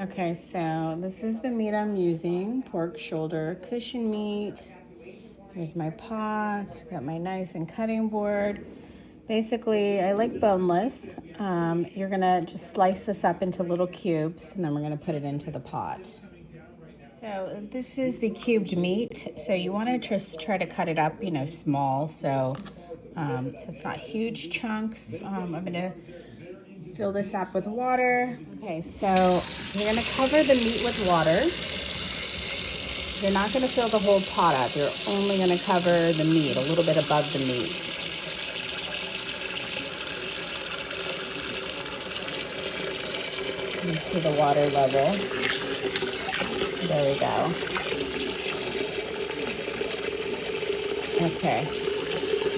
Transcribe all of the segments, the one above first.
Okay, so this is the meat I'm using, pork shoulder cushion meat. Here's my pot, got my knife and cutting board. Basically, I like boneless. You're gonna just slice this up into little cubes, and then we're gonna put it into the pot. So this is the cubed meat. So you wanna just try to cut it up, small, so it's not huge chunks. I'm gonna fill this up with water. Okay, so you're gonna cover the meat with water. You're not gonna fill the whole pot up. You're only gonna cover the meat, a little bit above the meat. You see the water level. There we go. Okay.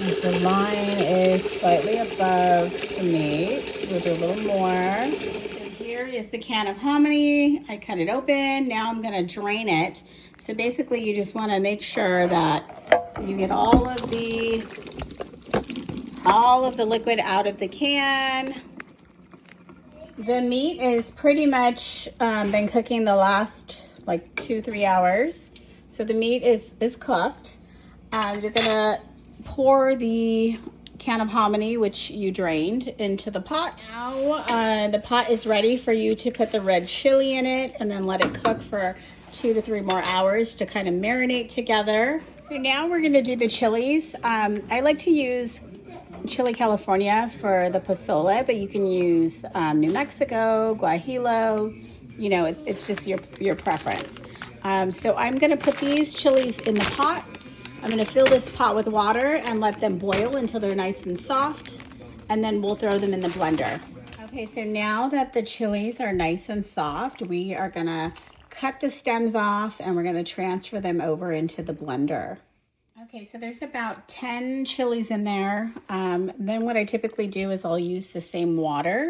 If the line is slightly above the meat, we'll do a little more. So here is the can of hominy. I cut it open. Now I'm gonna drain it. So basically you just wanna make sure that you get all of the liquid out of the can. The meat is pretty much been cooking the last like 2-3 hours. So the meat is cooked. You're gonna pour the can of hominy, which you drained, into the pot. Now the pot is ready for you to put the red chili in it and then let it cook for 2 to 3 more hours to kind of marinate together. So now we're gonna do the chilies. I like to use Chili California for the posole, but you can use New Mexico, Guajillo, it's just your preference. So I'm gonna put these chilies in the pot. I'm gonna fill this pot with water and let them boil until they're nice and soft, and then we'll throw them in the blender. Okay, so now that the chilies are nice and soft, we are gonna cut the stems off and we're gonna transfer them over into the blender. Okay, so there's about 10 chilies in there. Then what I typically do is I'll use the same water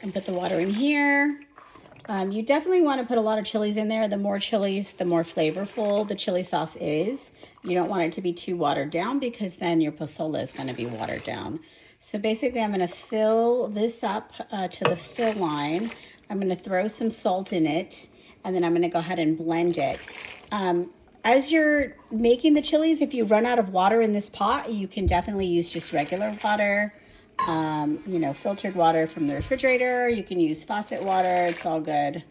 and put the water in here. You definitely want to put a lot of chilies in there. The more chilies, the more flavorful the chili sauce is. You don't want it to be too watered down because then your posole is going to be watered down. So basically I'm going to fill this up to the fill line. I'm going to throw some salt in it, and then I'm going to go ahead and blend it. As you're making the chilies, if you run out of water in this pot, you can definitely use just regular water, filtered water from the refrigerator. You can use faucet water. It's all good.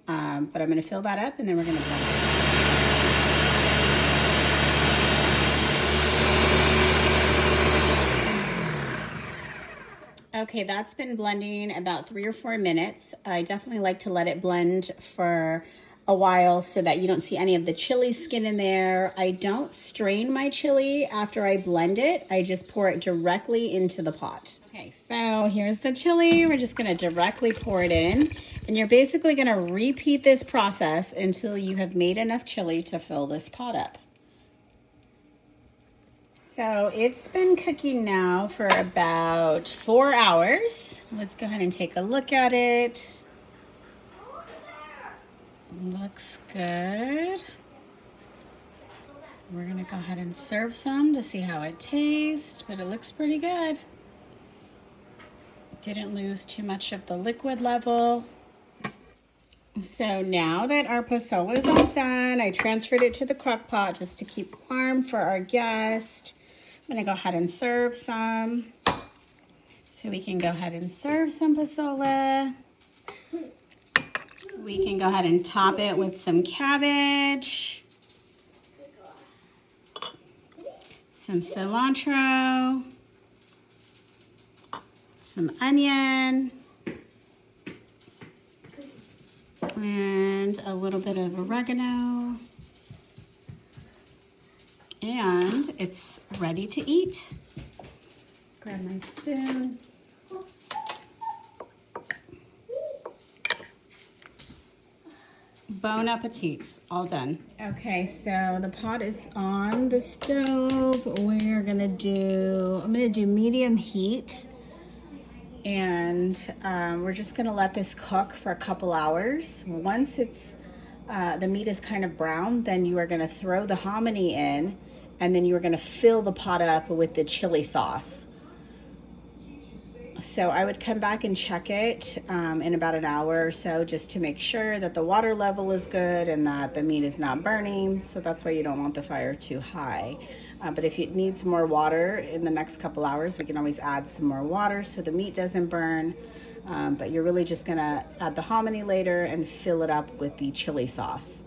But I'm going to fill that up, and then we're going to blend it. Okay, that's been blending about 3 or 4 minutes. I definitely like to let it blend for a while so that you don't see any of the chili skin in there. I don't strain my chili after I blend it. I just pour it directly into the pot. Okay, so here's the chili. We're just gonna directly pour it in. And you're basically gonna repeat this process until you have made enough chili to fill this pot up. So it's been cooking now for about 4 hours. Let's go ahead and take a look at it. Looks good. We're gonna go ahead and serve some to see how it tastes, but it looks pretty good. Didn't lose too much of the liquid level. So now that our posole is all done, I transferred it to the crock pot just to keep warm for our guest. I'm gonna go ahead and serve some. So we can go ahead and serve some posole. We can go ahead and top it with some cabbage, some cilantro, some onion, and a little bit of oregano. And it's ready to eat. Grab my spoon. Bon appetit, all done. Okay, so the pot is on the stove. I'm gonna do medium heat, and we're just gonna let this cook for a couple hours. Once the meat is kind of brown, then you are gonna throw the hominy in, and then you are gonna fill the pot up with the chili sauce. So I would come back and check it in about an hour or so, just to make sure that the water level is good and that the meat is not burning. So that's why you don't want the fire too high. But if it needs more water in the next couple hours, we can always add some more water so the meat doesn't burn. But you're really just gonna add the hominy later and fill it up with the chili sauce.